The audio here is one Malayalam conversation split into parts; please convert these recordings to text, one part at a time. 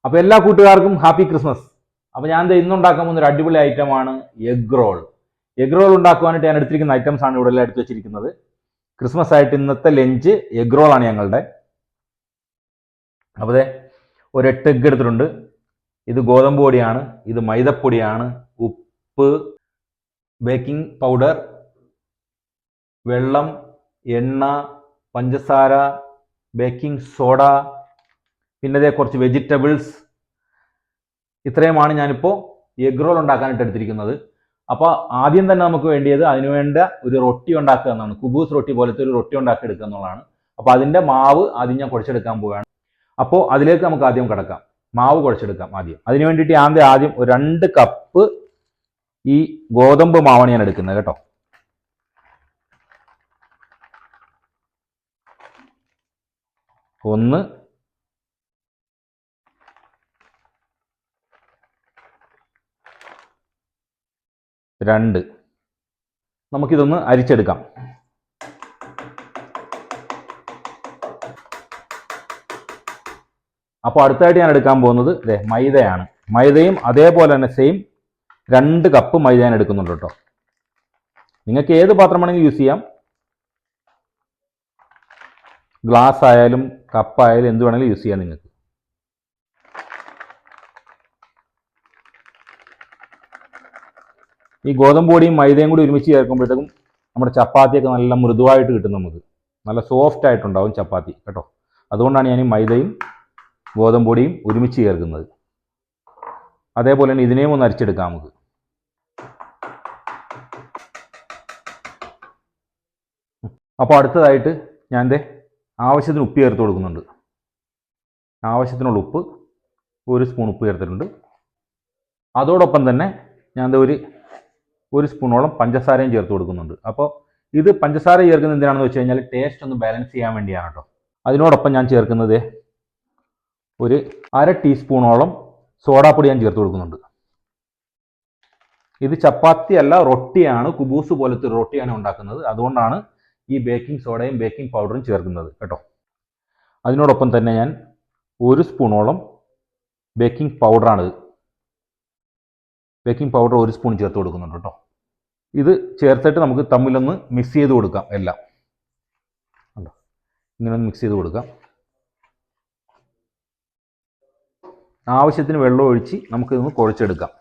അപ്പോൾ എല്ലാ കൂട്ടുകാർക്കും ഹാപ്പി ക്രിസ്മസ്. അപ്പോൾ ഞാൻ ഇന്നുണ്ടാക്കാൻ പോകുന്ന ഒരു അടിപൊളി ഐറ്റമാണ് എഗ് റോൾ. എഗ് റോൾ ഉണ്ടാക്കുവാനായിട്ട് ഞാൻ എടുത്തിരിക്കുന്ന ഐറ്റംസ് ആണ് ഇവിടെ എല്ലാം എടുത്ത് വെച്ചിരിക്കുന്നത്. ക്രിസ്മസ് ആയിട്ട് ഇന്നത്തെ ലഞ്ച് എഗ് റോളാണ് ഞങ്ങളുടെ. അപ്പോൾ ഒരു 8 എഗ് എടുത്തിട്ടുണ്ട്. ഇത് ഗോതമ്പ് പൊടിയാണ്, ഇത് മൈദപ്പൊടിയാണ്, ഉപ്പ്, ബേക്കിംഗ് പൗഡർ, വെള്ളം, എണ്ണ, പഞ്ചസാര, ബേക്കിംഗ് സോഡ, പിന്നെ കുറച്ച് വെജിറ്റബിൾസ്. ഇത്രയുമാണ് ഞാനിപ്പോൾ എഗ് റോൾ ഉണ്ടാക്കാനായിട്ട് എടുത്തിരിക്കുന്നത്. അപ്പോൾ ആദ്യം തന്നെ നമുക്ക് വേണ്ടിയത് അതിനുവേണ്ട ഒരു റൊട്ടി ഉണ്ടാക്കുക എന്നാണ്. കുബൂസ് റൊട്ടി പോലത്തെ ഒരു റൊട്ടി ഉണ്ടാക്കി എടുക്കുക എന്നുള്ളതാണ്. അപ്പോൾ അതിൻ്റെ മാവ് ആദ്യം ഞാൻ കുഴച്ചെടുക്കാൻ പോവുകയാണ്. അപ്പോൾ അതിലേക്ക് നമുക്ക് ആദ്യം കിടക്കാം. മാവ് കുഴച്ചെടുക്കാം ആദ്യം. അതിന് വേണ്ടിയിട്ട് ആദ്യം ഒരു 2 കപ്പ് ഈ ഗോതമ്പ് മാവാണ് ഞാൻ എടുക്കുന്നത് കേട്ടോ. ഒന്ന്, രണ്ട്. നമുക്കിതൊന്ന് അരിച്ചെടുക്കാം. അപ്പോൾ അടുത്തായിട്ട് ഞാൻ എടുക്കാൻ പോകുന്നത് മൈദയാണ്. മൈദയും അതേപോലെ തന്നെ സെയിം 2 കപ്പ് മൈദ ഞാൻ എടുക്കുന്നുണ്ട് കേട്ടോ. നിങ്ങൾക്ക് ഏത് പാത്രം വേണമെങ്കിലും യൂസ് ചെയ്യാം. ഗ്ലാസ് ആയാലും കപ്പായാലും എന്ത് വേണമെങ്കിലും യൂസ് ചെയ്യാം നിങ്ങൾക്ക്. ഈ ഗോതമ്പ് പൊടിയും മൈദയും കൂടി ഒരുമിച്ച് ചേർക്കുമ്പോഴത്തേക്കും നമ്മുടെ ചപ്പാത്തിയൊക്കെ നല്ല മൃദുവായിട്ട് കിട്ടും. നമുക്ക് നല്ല സോഫ്റ്റ് ആയിട്ടുണ്ടാവും ചപ്പാത്തി കേട്ടോ. അതുകൊണ്ടാണ് ഞാൻ ഈ മൈദയും ഗോതമ്പ് പൊടിയും ഒരുമിച്ച് ചേർക്കുന്നത്. അതേപോലെ തന്നെ ഇതിനെയും ഒന്ന് അരിച്ചെടുക്കാം നമുക്ക്. അപ്പോൾ അടുത്തതായിട്ട് ഞാൻ ആവശ്യത്തിന് ഉപ്പ് ചേർത്ത് കൊടുക്കുന്നുണ്ട്. ആവശ്യത്തിനുള്ള ഉപ്പ്, 1 സ്പൂൺ ഉപ്പ് ചേർത്തിട്ടുണ്ട്. അതോടൊപ്പം തന്നെ ഞാൻ ഒരു സ്പൂണോളം പഞ്ചസാരയും ചേർത്ത് കൊടുക്കുന്നുണ്ട്. അപ്പോൾ ഇത് പഞ്ചസാര ചേർക്കുന്നത് എന്തിനാണെന്ന് വെച്ച് കഴിഞ്ഞാൽ ടേസ്റ്റ് ഒന്ന് ബാലൻസ് ചെയ്യാൻ വേണ്ടിയാണ് കേട്ടോ. അതിനോടൊപ്പം ഞാൻ ചേർക്കുന്നത് ഒരു 1/2 ടീസ്പൂണോളം സോഡാപ്പൊടി ഞാൻ ചേർത്ത് കൊടുക്കുന്നുണ്ട്. ഇത് ചപ്പാത്തി അല്ല, റൊട്ടിയാണ്. കുബൂസ് പോലത്തെ റൊട്ടിയാണ് ഉണ്ടാക്കുന്നത്. അതുകൊണ്ടാണ് ഈ ബേക്കിംഗ് സോഡയും ബേക്കിംഗ് പൗഡറും ചേർക്കുന്നത് കേട്ടോ. അതിനോടൊപ്പം തന്നെ ഞാൻ 1 സ്പൂണോളം ബേക്കിംഗ് പൗഡറാണിത്. ബേക്കിംഗ് പൗഡർ 1 സ്പൂൺ ചേർത്ത് കൊടുക്കുന്നുണ്ട് കേട്ടോ. ഇത് ചേർത്തിട്ട് നമുക്ക് തമ്മിലൊന്ന് മിക്സ് ചെയ്ത് കൊടുക്കാം എല്ലാം. കണ്ടോ, ഇങ്ങനെ ഒന്ന് മിക്സ് ചെയ്ത് കൊടുക്കാം. ആവശ്യത്തിന് വെള്ളം ഒഴിച്ച് നമുക്കിതൊന്ന് കുഴച്ചെടുക്കാം.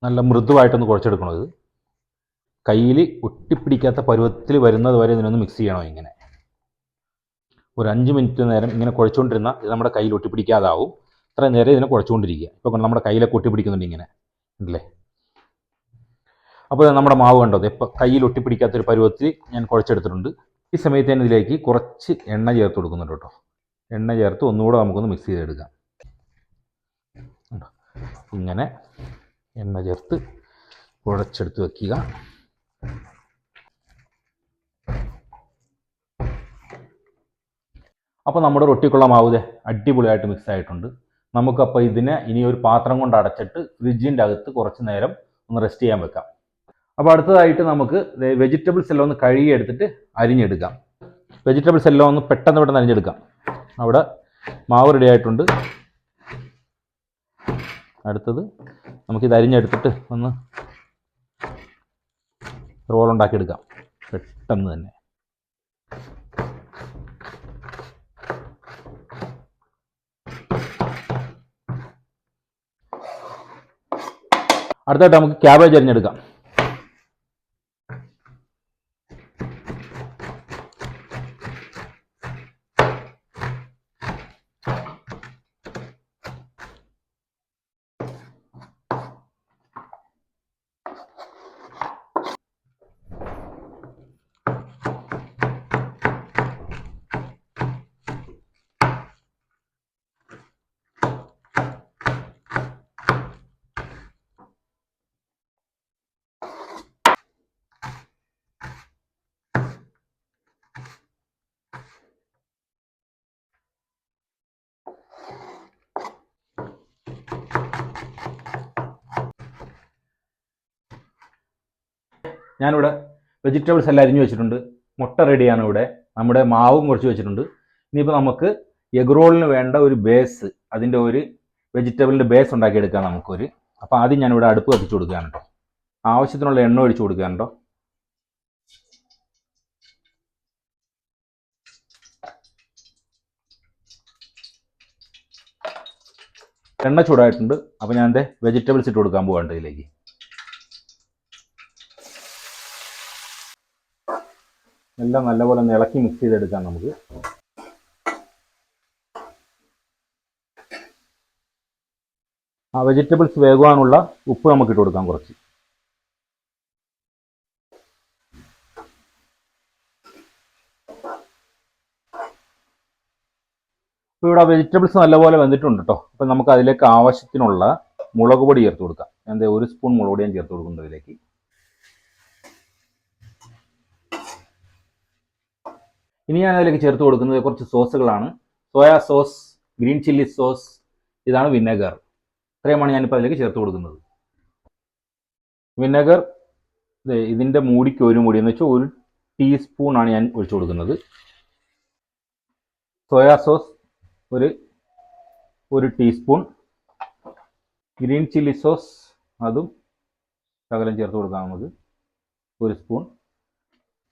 നല്ല മൃദുവായിട്ടൊന്ന് കുഴച്ചെടുക്കണം. ഇത് കയ്യിൽ ഒട്ടിപ്പിടിക്കാത്ത പരുവത്തിൽ വരുന്നത് വരെ ഇതിനൊന്ന് മിക്സ് ചെയ്യണം. ഇങ്ങനെ ഒരു 5 മിനിറ്റ് നേരം ഇങ്ങനെ കുഴച്ചുകൊണ്ടിരുന്നാൽ ഇത് നമ്മുടെ കയ്യിൽ ഒട്ടിപ്പിടിക്കാതാവും. അത്രയും നേരം ഇതിനെ കുഴച്ചുകൊണ്ടിരിക്കുക. ഇപ്പോൾ നമ്മുടെ കയ്യിലൊക്കെ ഒട്ടിപ്പിടിക്കുന്നുണ്ട് ഇങ്ങനെ ഉണ്ടല്ലേ. അപ്പോൾ നമ്മുടെ മാവ് കണ്ടോ, ഇപ്പോൾ കയ്യിൽ ഒട്ടിപ്പിടിക്കാത്തൊരു പരുവത്തിൽ ഞാൻ കുഴച്ചെടുത്തിട്ടുണ്ട്. ഈ സമയത്ത് ഞാൻ ഇതിലേക്ക് കുറച്ച് എണ്ണ ചേർത്ത് കൊടുക്കുന്നുണ്ട് കേട്ടോ. എണ്ണ ചേർത്ത് ഒന്നുകൂടെ നമുക്കൊന്ന് മിക്സ് ചെയ്തെടുക്കാം. ഇങ്ങനെ എണ്ണ ചേർത്ത് കുഴച്ചെടുത്ത് വയ്ക്കുക. അപ്പോൾ നമ്മുടെ റൊട്ടിക്കുള്ള മാവ് അടിപൊളിയായിട്ട് മിക്സ് ആയിട്ടുണ്ട്. നമുക്കപ്പോൾ ഇതിനെ ഇനി ഒരു പാത്രം കൊണ്ട് അടച്ചിട്ട് ഫ്രിഡ്ജിൻ്റെ അകത്ത് കുറച്ച് നേരം ഒന്ന് റെസ്റ്റ് ചെയ്യാൻ വെക്കാം. അപ്പോൾ അടുത്തതായിട്ട് നമുക്ക് വെജിറ്റബിൾസ് എല്ലാം ഒന്ന് കഴുകിയെടുത്തിട്ട് അരിഞ്ഞെടുക്കാം. വെജിറ്റബിൾസ് എല്ലാം ഒന്ന് പെട്ടെന്ന് അരിഞ്ഞെടുക്കാം. അവിടെ മാവ് റെഡി ആയിട്ടുണ്ട്. അടുത്തത് നമുക്കിത് അരിഞ്ഞെടുത്തിട്ട് ഒന്ന് റോൾ ഉണ്ടാക്കിയെടുക്കാം പെട്ടെന്ന് തന്നെ. അടുത്തായിട്ട് നമുക്ക് ക്യാബേജ് അരിഞ്ഞെടുക്കാം. ഞാനിവിടെ വെജിറ്റബിൾസ് എല്ലാം അരിഞ്ഞു വെച്ചിട്ടുണ്ട്. മുട്ട റെഡിയാണ്. ഇവിടെ നമ്മുടെ മാവും കുറച്ച് വെച്ചിട്ടുണ്ട്. ഇനിയിപ്പോൾ നമുക്ക് എഗ് റോളിന് വേണ്ട ഒരു ബേസ്, അതിൻ്റെ ഒരു വെജിറ്റബിളിൻ്റെ ബേസ് ഉണ്ടാക്കിയെടുക്കാം നമുക്കൊരു. അപ്പോൾ ആദ്യം ഞാനിവിടെ അടുപ്പ് കത്തിച്ച് കൊടുക്കുകയാണ് കേട്ടോ. ആവശ്യത്തിനുള്ള എണ്ണ ഒഴിച്ച് കൊടുക്കുകയാണ് കേട്ടോ. എണ്ണ ചൂടായിട്ടുണ്ട്. അപ്പോൾ ഞാൻ എൻ്റെ വെജിറ്റബിൾസ് ഇട്ട് കൊടുക്കാൻ പോകാണ്ട് ഇതിലേക്ക്. എല്ലാം നല്ലപോലെ ഒന്ന് ഇളക്കി മിക്സ് ചെയ്തെടുക്കാം നമുക്ക്. ആ വെജിറ്റബിൾസ് വേകുവാനുള്ള ഉപ്പ് നമുക്ക് ഇട്ട് കൊടുക്കാം കുറച്ച്. ഇപ്പോൾ ഇവിടെ വെജിറ്റബിൾസ് നല്ലപോലെ വെന്തിട്ടുണ്ട് കേട്ടോ. അപ്പം നമുക്ക് അതിലേക്ക് ആവശ്യത്തിനുള്ള മുളക് പൊടി ചേർത്ത് കൊടുക്കാം. ഞാൻ 1 സ്പൂൺ മുളക് പൊടി ഞാൻ ചേർത്ത് കൊടുക്കുന്നത് ഇതിലേക്ക്. ഇനി ഞാൻ അതിലേക്ക് ചേർത്ത് കൊടുക്കുന്നത് കുറച്ച് സോസുകളാണ്. Soya sauce, green chilli sauce, ഇതാണ് വിനെഗർ. ഇത്രയുമാണ് ഞാനിപ്പോൾ അതിലേക്ക് ചേർത്ത് കൊടുക്കുന്നത്. വിനെഗർ ഇതിൻ്റെ മൂടിക്ക് ഒരു മൂടി എന്ന് വെച്ചാൽ 1 ടീസ്പൂണാണ് ഞാൻ ഒഴിച്ചു കൊടുക്കുന്നത്. സോയാ സോസ് ഒരു ടീസ്പൂൺ, ഗ്രീൻ ചില്ലി സോസ് അതും ശകലം ചേർത്ത് കൊടുക്കാം നമുക്ക്, 1 സ്പൂൺ.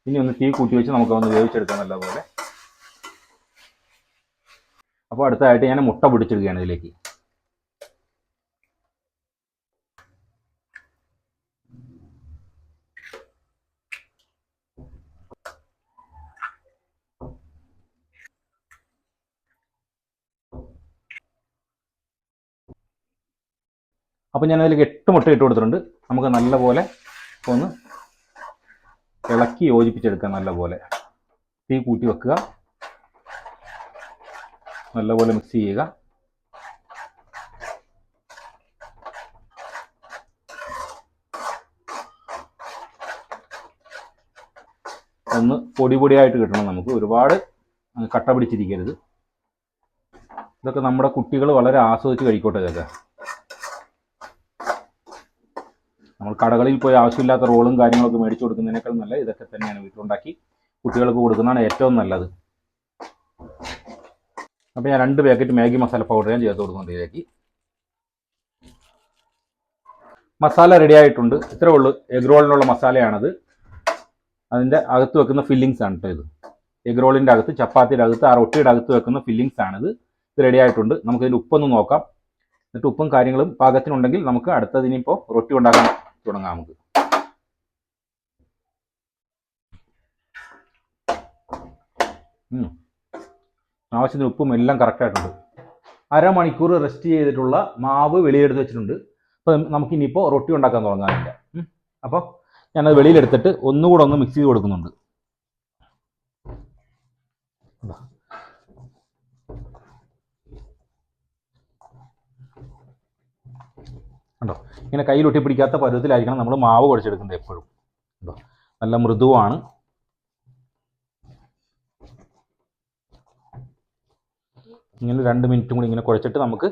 ഇനി ഒന്ന് തീ കൂട്ടി വെച്ച് നമുക്കൊന്ന് വേവിച്ചെടുക്കാം നല്ലപോലെ. അപ്പോൾ അടുത്തതായിട്ട് ഞാൻ മുട്ട പൊടിച്ചെടുക്കുകയാണ് ഇതിലേക്ക്. അപ്പോൾ ഞാൻ അതിലേക്ക് 8 മുട്ട ഇട്ട് കൊടുത്തിട്ടുണ്ട്. നമുക്ക് നല്ലപോലെ ഒന്ന് ഇളക്കി യോജിപ്പിച്ചെടുക്കാം. നല്ലപോലെ തീ കൂട്ടി വെക്കുക, നല്ലപോലെ മിക്സ് ചെയ്യുക. ഒന്ന് പൊടിയായിട്ട് കിട്ടണം നമുക്ക്, ഒരുപാട് കട്ട പിടിച്ചിരിക്കരുത്. ഇതൊക്കെ നമ്മുടെ കുട്ടികൾ വളരെ ആസ്വദിച്ച് കഴിക്കോട്ടെ. ഇതൊക്കെ നമ്മൾ കടകളിൽ പോയി ആവശ്യമില്ലാത്ത റോളും കാര്യങ്ങളൊക്കെ മേടിച്ചു കൊടുക്കുന്നതിനേക്കാൾ നല്ല ഇതൊക്കെ തന്നെയാണ് വീട്ടിലുണ്ടാക്കി കുട്ടികൾക്ക് കൊടുക്കുന്നതാണ് ഏറ്റവും നല്ലത്. അപ്പോൾ ഞാൻ 2 പാക്കറ്റ് മാഗി മസാല പൗഡർ ഞാൻ ചേർത്ത് കൊടുക്കുന്നുണ്ട് ഇതിലേക്ക്. മസാല റെഡി ആയിട്ടുണ്ട്. ഇത്രേ ഉള്ളൂ. എഗ് റോളിനുള്ള മസാലയാണത്. അതിൻ്റെ അകത്ത് വെക്കുന്ന ഫില്ലിങ്സ് ആണ് കേട്ടോ ഇത്. എഗ് റോളിൻ്റെ അകത്ത്, ചപ്പാത്തിയുടെ അകത്ത്, ആ റൊട്ടിയുടെ അകത്ത് വെക്കുന്ന ഫില്ലിങ്സ് ആണിത്. ഇത് റെഡി ആയിട്ടുണ്ട്. നമുക്കിതിൻ്റെ ഉപ്പൊന്ന് നോക്കാം. എന്നിട്ട് ഉപ്പും കാര്യങ്ങളും പാകത്തിനുണ്ടെങ്കിൽ നമുക്ക് അടുത്തതിനിപ്പോൾ റൊട്ടി ഉണ്ടാക്കാൻ തുടങ്ങാം നമുക്ക്. ആവശ്യത്തിന് ഉപ്പും എല്ലാം കറക്റ്റായിട്ടുണ്ട്. അരമണിക്കൂർ റെസ്റ്റ് ചെയ്തിട്ടുള്ള മാവ് വെളിയെടുത്ത് വെച്ചിട്ടുണ്ട്. അപ്പോൾ നമുക്കിനിയിപ്പോൾ റൊട്ടി ഉണ്ടാക്കാൻ തുടങ്ങാനില്ല. അപ്പോൾ ഞാനത് വെളിയിലെടുത്തിട്ട് ഒന്നുകൂടെ ഒന്ന് മിക്സ് ചെയ്ത് കൊടുക്കുന്നുണ്ട്. കണ്ടോ, ഇങ്ങനെ കയ്യിൽ ഒട്ടിപ്പിടിക്കാത്ത പരുവത്തിലായിരിക്കണം നമ്മൾ മാവ് കുഴച്ചെടുക്കുന്നത് എപ്പോഴും. കണ്ടോ, നല്ല മൃദുവാണ്. ഇങ്ങനെ 2 മിനിറ്റും കൂടി ഇങ്ങനെ കുഴച്ചിട്ട് നമുക്ക്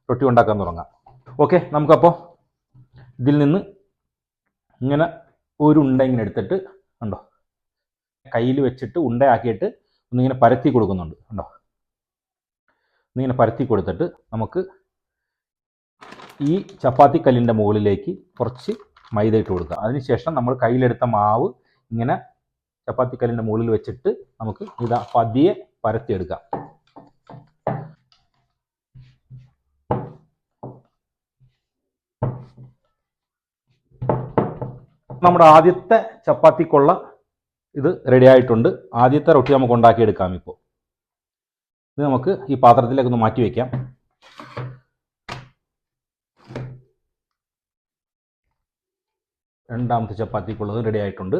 റൊട്ടി ഉണ്ടാക്കാൻ തുടങ്ങാം. ഓക്കെ, നമുക്കപ്പോൾ ഇതിൽ നിന്ന് ഇങ്ങനെ ഒരു ഉണ്ട ഇങ്ങനെ എടുത്തിട്ട്, കണ്ടോ, കയ്യിൽ വെച്ചിട്ട് ഉണ്ടയാക്കിയിട്ട് ഒന്നിങ്ങനെ പരത്തി കൊടുക്കുന്നുണ്ട്. കണ്ടോ, ഒന്നിങ്ങനെ പരത്തി കൊടുത്തിട്ട് നമുക്ക് ഈ ചപ്പാത്തി കല്ലിൻ്റെ മുകളിലേക്ക് കുറച്ച് മൈദ ഇട്ട് കൊടുക്കുക. അതിനുശേഷം നമ്മൾ കയ്യിലെടുത്ത മാവ് ഇങ്ങനെ ചപ്പാത്തി കല്ലിൻ്റെ മുകളിൽ വെച്ചിട്ട് നമുക്ക് ഇതാ പതിയെ പരത്തിയെടുക്കാം. നമ്മുടെ ആദ്യത്തെ ചപ്പാത്തിക്കുള്ള ഇത് റെഡി ആയിട്ടുണ്ട്. ആദ്യത്തെ റൊട്ടി നമുക്ക് ഉണ്ടാക്കിയെടുക്കാം. ഇപ്പോൾ ഇത് നമുക്ക് ഈ പാത്രത്തിലേക്ക് ഒന്ന് മാറ്റി വയ്ക്കാം. രണ്ടാമത്തെ ചപ്പാത്തിക്കുള്ളത് റെഡി ആയിട്ടുണ്ട്.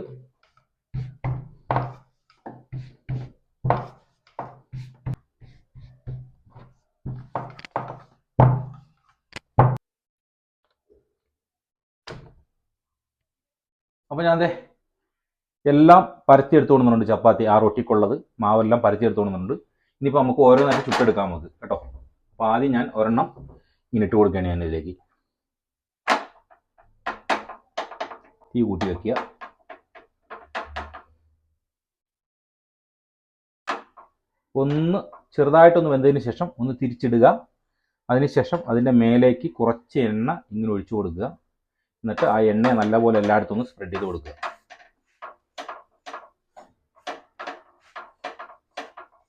അപ്പോൾ ഞാൻ എല്ലാം പരത്തിയെടുത്ത് കൊണ്ടുവന്നുണ്ട്. ചപ്പാത്തി ആ റൊട്ടിക്കുള്ളത് മാവെല്ലാം പരത്തിയെടുത്ത് കൊണ്ടുവന്നുണ്ട്. ഇനിയിപ്പോൾ നമുക്ക് ഓരോന്നായിട്ട് ചുട്ടെടുക്കാം നമുക്ക് കേട്ടോ. അപ്പോൾ ആദ്യം ഞാൻ ഒരെണ്ണം ഇങ്ങനെ ഇട്ട് കൊടുക്കുകയാണ്. ഞാൻ ഇതിലേക്ക് തീ കൂട്ടി വയ്ക്കുക. ഒന്ന് ചെറുതായിട്ടൊന്ന് വെന്തതിന് ശേഷം ഒന്ന് തിരിച്ചിടുക. അതിനുശേഷം അതിൻ്റെ മേലേക്ക് കുറച്ച് എണ്ണ ഇങ്ങനെ ഒഴിച്ചു കൊടുക്കുക. എന്നിട്ട് ആ എണ്ണയെ നല്ലപോലെ എല്ലായിടത്തും ഒന്ന് സ്പ്രെഡ് ചെയ്ത് കൊടുക്കുക.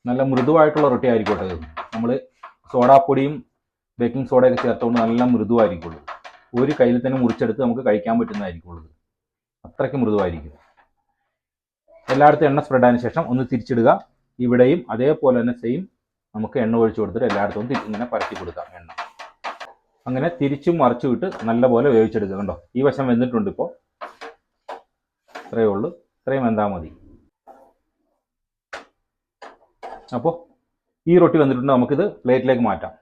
നല്ല മൃദുവായിട്ടുള്ള റൊട്ടി ആയിരിക്കട്ടെ. നമ്മൾ സോഡാപ്പൊടിയും ബേക്കിംഗ് സോഡയൊക്കെ ചേർത്തുകൊണ്ട് നല്ല മൃദുവായിരിക്കുള്ളൂ. ഒരു കയ്യിൽ തന്നെ മുറിച്ചെടുത്ത് നമുക്ക് കഴിക്കാൻ പറ്റുന്നതായിരിക്കുള്ളൂ. അത്രയ്ക്ക് മൃദുവായിരിക്കും. എല്ലായിടത്തും എണ്ണ സ്പ്രെഡായതിനു ശേഷം ഒന്ന് തിരിച്ചിടുക. ഇവിടെയും അതേപോലെ തന്നെ സെയിം നമുക്ക് എണ്ണ ഒഴിച്ചു കൊടുത്തിട്ട് എല്ലായിടത്തും ഇങ്ങനെ പരത്തി കൊടുക്കാം എണ്ണ. അങ്ങനെ തിരിച്ചും മറിച്ചു വിട്ട് നല്ലപോലെ വേവിച്ചെടുക്കുക. കണ്ടോ, ഈ വശം വെന്തിട്ടുണ്ട്. ഇപ്പോൾ ഇത്രയേ ഉള്ളൂ. ഇത്രയും വെന്താൽ മതി. അപ്പോൾ ഈ റൊട്ടി വന്നിട്ടുണ്ട്. നമുക്കിത് പ്ലേറ്റിലേക്ക് മാറ്റാം.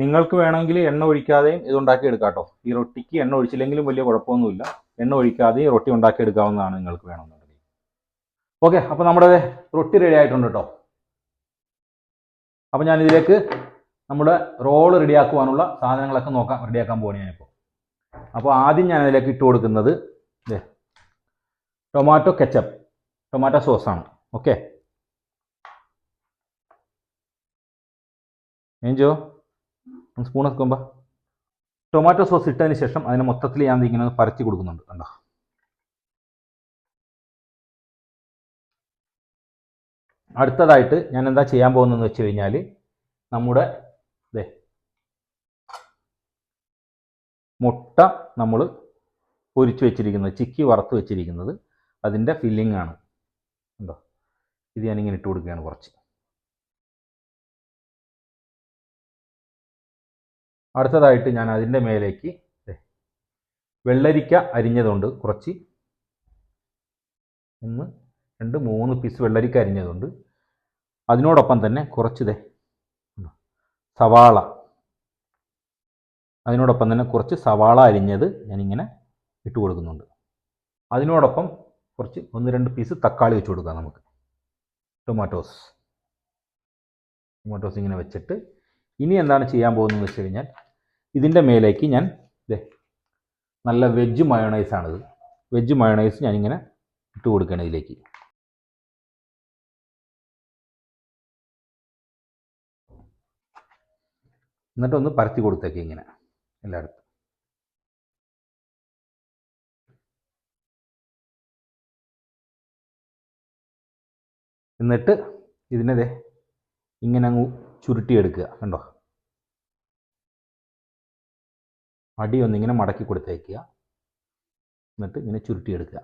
നിങ്ങൾക്ക് വേണമെങ്കിൽ എണ്ണ ഒഴിക്കാതെയും ഇത് ഉണ്ടാക്കിയെടുക്കാം കേട്ടോ. ഈ റൊട്ടിക്ക് എണ്ണ ഒഴിച്ചില്ലെങ്കിലും വലിയ കുഴപ്പമൊന്നുമില്ല. എണ്ണ ഒഴിക്കാതെ റൊട്ടി ഉണ്ടാക്കിയെടുക്കാവുന്നതാണ് നിങ്ങൾക്ക് വേണമെന്നുണ്ടെങ്കിൽ. ഓക്കെ, അപ്പോൾ നമ്മുടെ റൊട്ടി റെഡി ആയിട്ടുണ്ട് കേട്ടോ. അപ്പോൾ ഞാനിതിലേക്ക് നമ്മുടെ റോള് റെഡിയാക്കുവാനുള്ള സാധനങ്ങളൊക്കെ റെഡിയാക്കാൻ പോവുകയാണ് ഞാനിപ്പോൾ. അപ്പോൾ ആദ്യം ഞാനതിലേക്ക് ഇട്ട് കൊടുക്കുന്നത് ടൊമാറ്റോ കെച്ചപ്പ്, ടൊമാറ്റോ സോസാണ്. ഓക്കെ, ഏഞ്ചോ സ്പൂൺ വെക്കുമ്പോൾ ടൊമാറ്റോ സോസ് ഇട്ടതിന് ശേഷം അതിനെ മൊത്തത്തിൽ ഞാൻ ഇങ്ങനെ പരത്തി കൊടുക്കുന്നുണ്ട്. കണ്ടോ, അടുത്തതായിട്ട് ഞാൻ എന്താ ചെയ്യാൻ പോകുന്നതെന്ന് വെച്ച് കഴിഞ്ഞാൽ നമ്മുടെ മുട്ട നമ്മൾ പൊരിച്ച് വെച്ചിരിക്കുന്നത്, ചിക്കി വറുത്ത് വെച്ചിരിക്കുന്നത്, അതിൻ്റെ ഫില്ലിംഗ് ആണ്. കണ്ടോ, ഇത് ഞാനിങ്ങനെ ഇട്ട് കൊടുക്കുകയാണ് കുറച്ച്. അടുത്തതായിട്ട് ഞാൻ അതിൻ്റെ മേലേക്ക് വെള്ളരിക്ക അരിഞ്ഞതുണ്ട് കുറച്ച്. 1, 2, 3 പീസ് വെള്ളരിക്ക അരിഞ്ഞതുണ്ട്. അതിനോടൊപ്പം തന്നെ കുറച്ച് സവാള, അതിനോടൊപ്പം തന്നെ കുറച്ച് സവാള അരിഞ്ഞത് ഞാനിങ്ങനെ ഇട്ട് കൊടുക്കുന്നുണ്ട്. അതിനോടൊപ്പം കുറച്ച് 1, 2 പീസ് തക്കാളി വെച്ച് കൊടുക്കാം നമുക്ക്. ടൊമാറ്റോസ് ഇങ്ങനെ വെച്ചിട്ട് ഇനി എന്താണ് ചെയ്യാൻ പോകുന്നതെന്ന് വെച്ച് കഴിഞ്ഞാൽ ഇതിൻ്റെ മേലേക്ക് ഞാൻ നല്ല വെജ് മയോണൈസാണിത്. വെജ് മയോണൈസ് ഞാനിങ്ങനെ ഇട്ട് കൊടുക്കുകയാണ് ഇതിലേക്ക്. എന്നിട്ടൊന്ന് പരത്തി കൊടുത്തേക്ക് ഇങ്ങനെ എല്ലായിടത്തും. എന്നിട്ട് ഇതിനെ ഇങ്ങനെ അങ്ങ് ചുരുട്ടിയെടുക്കുക. കണ്ടോ, അടി ഒന്നിങ്ങനെ മടക്കി കൊടുത്തേക്കുക. എന്നിട്ട് ഇങ്ങനെ ചുരുട്ടിയെടുക്കുക.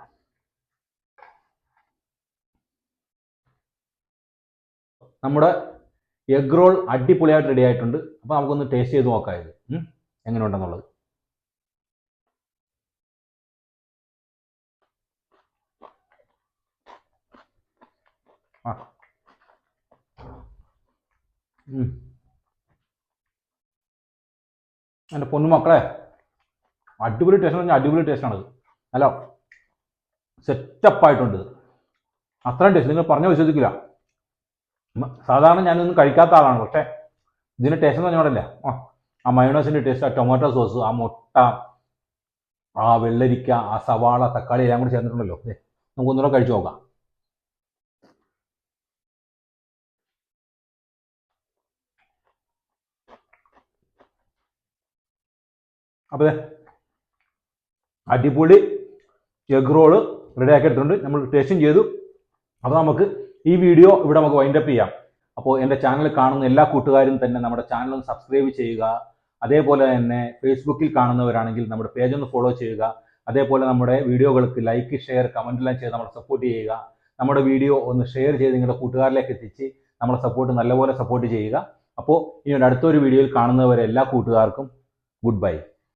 നമ്മുടെ എഗ് റോൾ അടിപൊളിയായിട്ട് റെഡി ആയിട്ടുണ്ട്. അപ്പോൾ നമുക്കൊന്ന് ടേസ്റ്റ് ചെയ്ത് നോക്കാം ഇത് എങ്ങനെ ഉണ്ടെന്നുള്ളത്. എൻ്റെ പൊന്നുമക്കളെ, അടിപൊളി ടേസ്റ്റ് പറഞ്ഞാൽ അടിപൊളി ടേസ്റ്റാണത്. നല്ല സെറ്റപ്പായിട്ടുണ്ട്. അത്രയും ടേസ്റ്റ് നിങ്ങൾ പറഞ്ഞാൽ വിശ്വസിക്കില്ല. സാധാരണ ഞാനൊന്നും കഴിക്കാത്ത ആളാണ്, പക്ഷേ ഇതിൻ്റെ ടേസ്റ്റ് എന്ന് പറഞ്ഞോടല്ലേ, ആ മയോണൈസിൻ്റെ ടേസ്റ്റ്, ആ ടൊമാറ്റോ സോസ്, ആ മുട്ട, ആ വെള്ളരിക്ക, ആ സവാള, തക്കാളി എല്ലാം കൂടി ചേർന്നിട്ടുണ്ടല്ലോ. നമുക്കൊന്നുകൂടെ കഴിച്ചു നോക്കാം. അപ്പോൾ അടിപൊളി എഗ് റോള് റെഡിയാക്കി എടുത്തിട്ടുണ്ട്. നമ്മൾ ടേസ്റ്റും ചെയ്തു. അപ്പോൾ നമുക്ക് ഈ വീഡിയോ ഇവിടെ നമുക്ക് വൈൻഡപ്പ് ചെയ്യാം. അപ്പോൾ എൻ്റെ ചാനൽ കാണുന്ന എല്ലാ കൂട്ടുകാരും തന്നെ നമ്മുടെ ചാനൽ ഒന്ന് സബ്സ്ക്രൈബ് ചെയ്യുക. അതേപോലെ തന്നെ ഫേസ്ബുക്കിൽ കാണുന്നവരാണെങ്കിൽ നമ്മുടെ പേജ് ഒന്ന് ഫോളോ ചെയ്യുക. അതേപോലെ നമ്മുടെ വീഡിയോകൾക്ക് ലൈക്ക്, ഷെയർ, കമൻറ്റെല്ലാം ചെയ്ത് നമ്മളെ സപ്പോർട്ട് ചെയ്യുക. നമ്മുടെ വീഡിയോ ഒന്ന് ഷെയർ ചെയ്ത് നിങ്ങളുടെ കൂട്ടുകാരിലേക്ക് എത്തിച്ച് നമ്മളെ നല്ലപോലെ സപ്പോർട്ട് ചെയ്യുക. അപ്പോൾ ഇനി അടുത്തൊരു വീഡിയോയിൽ കാണുന്നവരെ എല്ലാ കൂട്ടുകാർക്കും ഗുഡ് ബൈ.